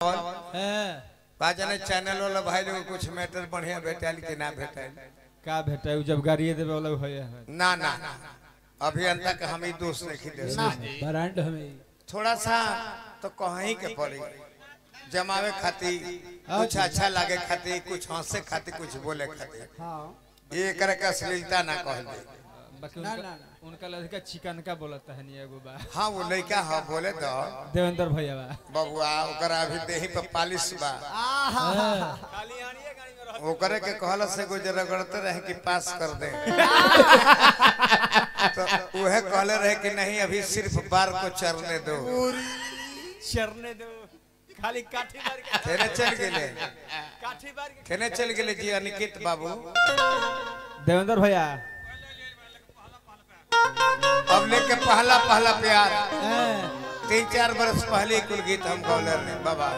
बाजने channel वाला भाई लोग कुछ मैटर बढ़िया भेटाइल कि ना भेटाइल का भेटाई जब गाड़ी देबे वाला भैया है ना ना अभियंता के हम ही दोस्त नहीं दे ब्रांड हमें थोड़ा सा तो कहीं के पड़ी जमावे खाती कुछ अच्छा लागे खाती कुछ हंसे खाती कुछ बोले खाती हां ये करे का अश्लीलता ना कह दे बाकी उनका लड़का चिकन का बोलता है नहीं एगो बा हां वो लड़का हां बोले तो देवेंद्र भैया बा बबुआ ओकरा अभी देही पे पालिश बा खाली आनिए गाड़ी में रह ओकरे के कहला से गुजर रगड़ते रहे कि पास कर दे तो वह कहले रहे कि नहीं अभी सिर्फ बार को चरने दो चरने दो खाली काठी मार के खेने चल गेले काठी मार के खेने चल गेले जी अनिकेत बाबू देवेंद्र भैया अब लेके पहला पहला प्यार 3-4 बरस पहले कुल गीत हम गौले रहे बाबा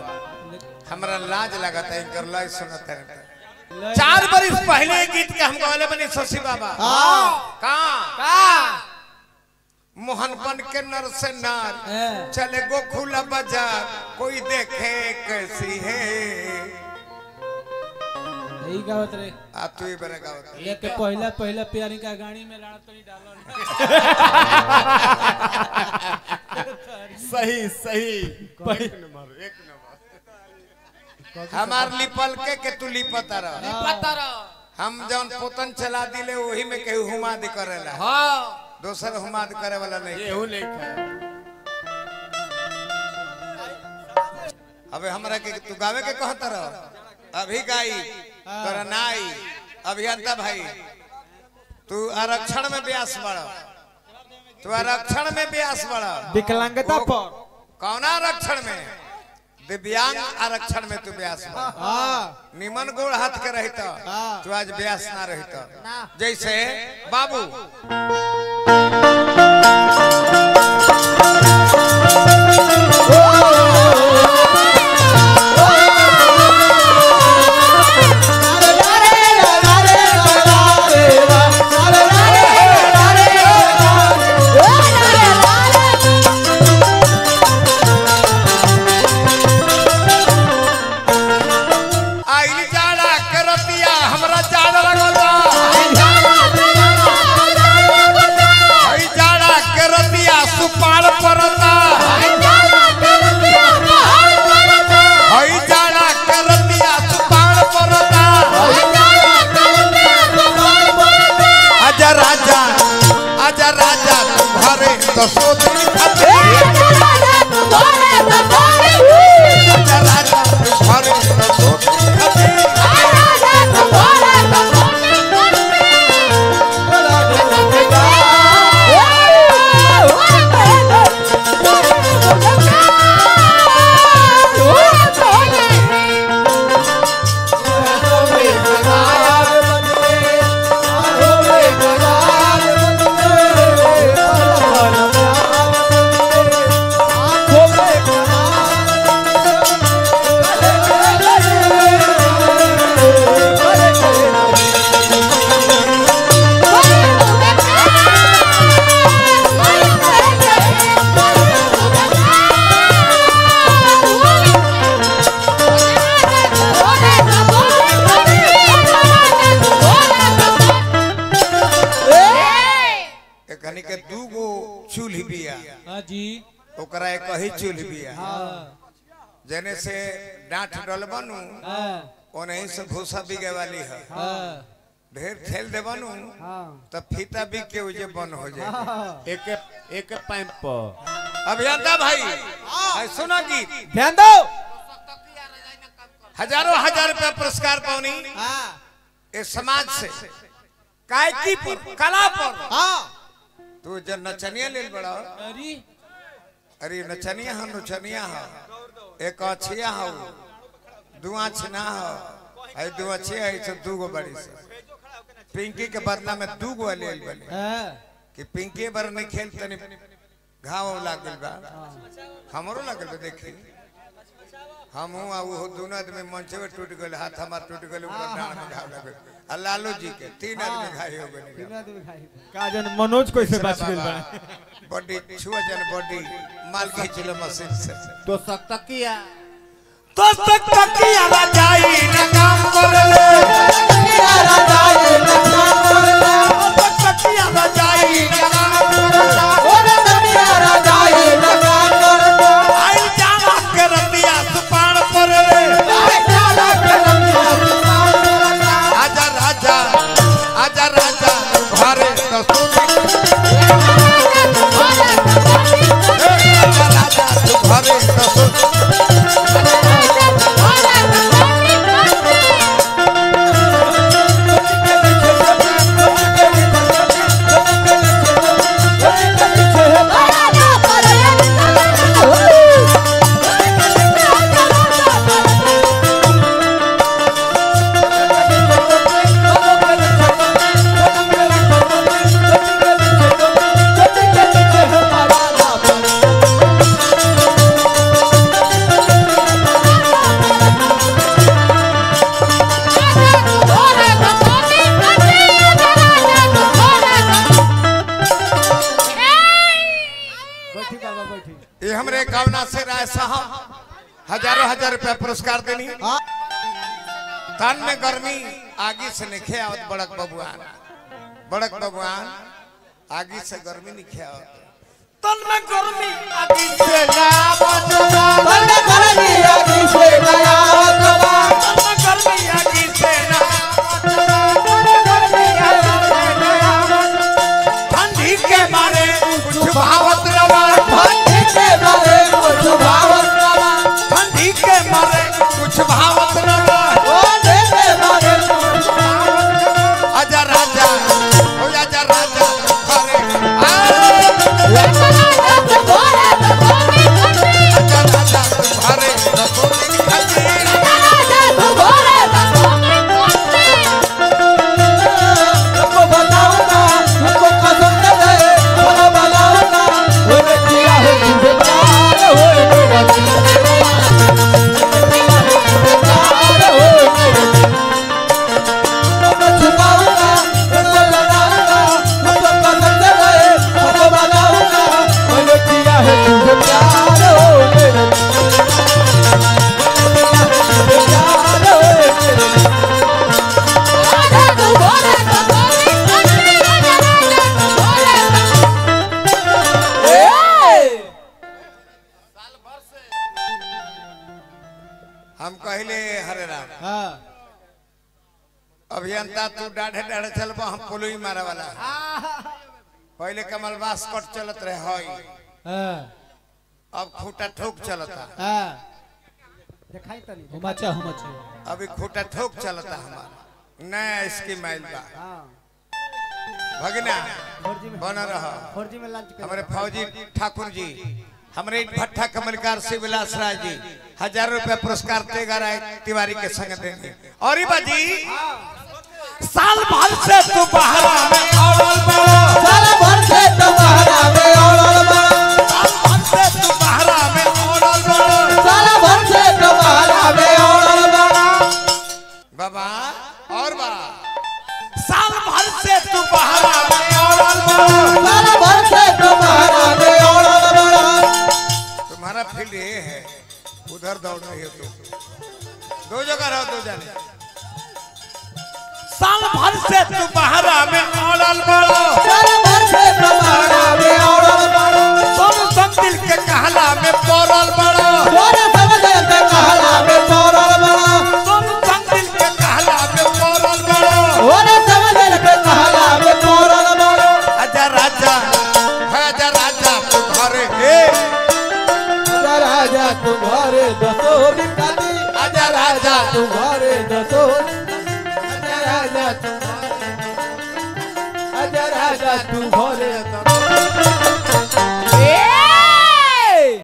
हमरा लाज लगता है इनकर लाज सुनते हैं 4 बरस पहले गीत के हम गौले बने शशि बाबा कहां मोहनपन के नर से नार चले गोखुला बाजार कोई देखे कैसी है यही गावत रे आ तू ही बरे गावत ये के पहला प्यारी का गाड़ी में लाड़ तो नहीं डालो सही एक नंबर हमार लिपल के तू लिपता रह हम जौन पोतन चला दिले वही में केहू हुमाद करेला हां दोसर हुमाद करे वाला नहीं केहू लेखा अबे हमरा के तू गावे के कहत रह अभी गाई तोरा नाई अभियंता भाई तू आरक्षण में व्यास बड़ा तू आरक्षण में व्यास बड़ा विकलांगता पर कौन आरक्षण में दिव्यांग आरक्षण में तू व्यास बड़ा निमन गोड़ हाथ के रहता तू आज व्यास ना रहता जैसे बाबू तो सोते चूल्ही बिया जी ओकरा एक ही चूल्ही बिया जने से डांठ डलबनु ओनही से भूसा बिगे वाली है ढेर खेल देबनु तब फीता बिग के उजे बन हो जाए एक पाइप पर अभियंता भाई सुना गीत ध्यान दो हजारों हजार रुपया पुरस्कार पानी इस समाज से गायकी पर कला पर तू जब नचनिया ले बड़ा अरे नचनिया हम नचनिया है एक अच्छिया है दो अच्छना है आई दो अच्छे है सब दो गो बड़ी से पिंकी के बदला में दो गो ले बने कि पिंकी बार नहीं खेल तनी घाव लागल बा हमरो लागल बा देखी हम आ वो दोनों आदमी मंच में टूट गए हाथ हमार टूट गए ऊपर डांड में घाव लागल लालू जी के 3 आदमी घायल हो गए 3 आदमी घायल काजन मनोज कैसे बच गेल बा बॉडी छुआ जन बॉडी माल खींचलो मशीन से तो सकता किया तक तकिया रजाई न काम करले तकिया रजाई न काम करले तकिया रजाई न काम करले ओरे तकिया रजाई न काम करले आई जाना के रतिया सुपान परले आई जाना के रतिया सुपान परले आजा राजा घरे तो सुनी आजा घरे तो सुनी ये हमरे गावना से राय साहब हजारों हजार रुपया पुरस्कार देनी तन में गर्मी आगे से निखे आवत बड़क बबुआन आगे से गर्मी निखे आवत तन में गर्मी आगे से ना आवत तन में गर्मी आगे से ना आवत तन में गर्मी आगे से ना आवत ठंडी के मारे कुछ भावत रवा ठंडी के मारे कुछ भावत रवा ठंडी के मारे कुछ भावत रवा ओ दे के मारे कुछ भावत आजा राजा ओ आजा राजा घरे आजा राजा घरे रसोई खाती हमको बताओ ना हमको कसम दे बोलो बताओ ना होने किया है तुझे प्यार होए मेरा दिल प्यार होए मेरा हमको छुपाओ ना हमको लगाओ ना हमको कसम दे हमको बताओ ना होने किया है तुझे प्यार होए मेरा प्यार होए मेरा हम कहले हरे राम अभियंता तू डाढ़े डाढ़े चलबो हम पुलई मारे वाला पहले कमलबास कट चलत रहे हई अब खूटा ठोक चलता दिखाई तनी हुमाचा अभी खूटा ठोक चलता हमारा नया स्कीम आइल बा भगना बन रहा फौजी में लंच हमारे फौजी ठाकुर जी हमारे भट्टा कमलकार शिवविलास राय जी 1000 रुपया पुरस्कार तेगा राय तिवारी के संग देंगे और ही बाजी साल भर से तू बहरा में औरल बड़ा साल भर से तू बहरा में औरल बड़ा साल भर से तू बहरा में औरल बड़ा साल भर से तू बहरा में औरल बड़ा बाबा और बा साल भर से तू बहरा में औरल बड़ा साल भर से तू बहरा में औरल बड़ा तुम्हारा फील्ड ये है उधर दौड़ रही हो तुम दो जगह रहो दो जाने साल भर से तू बहरा में औरल बड़ा साल भर से तू बहरा में औरल बड़ा सोनू संदिल के कहला में पौरल बड़ा सोनू संदिल के कहला में पौरल बड़ा सोनू संदिल के कहला में पौरल बड़ा सोनू संदिल के कहला में पौरल बड़ा आजा राजा तू घरे हे आजा राजा तू घरे दसोरी काली आजा राजा तू घरे दसोरी आजा राजा तू घरे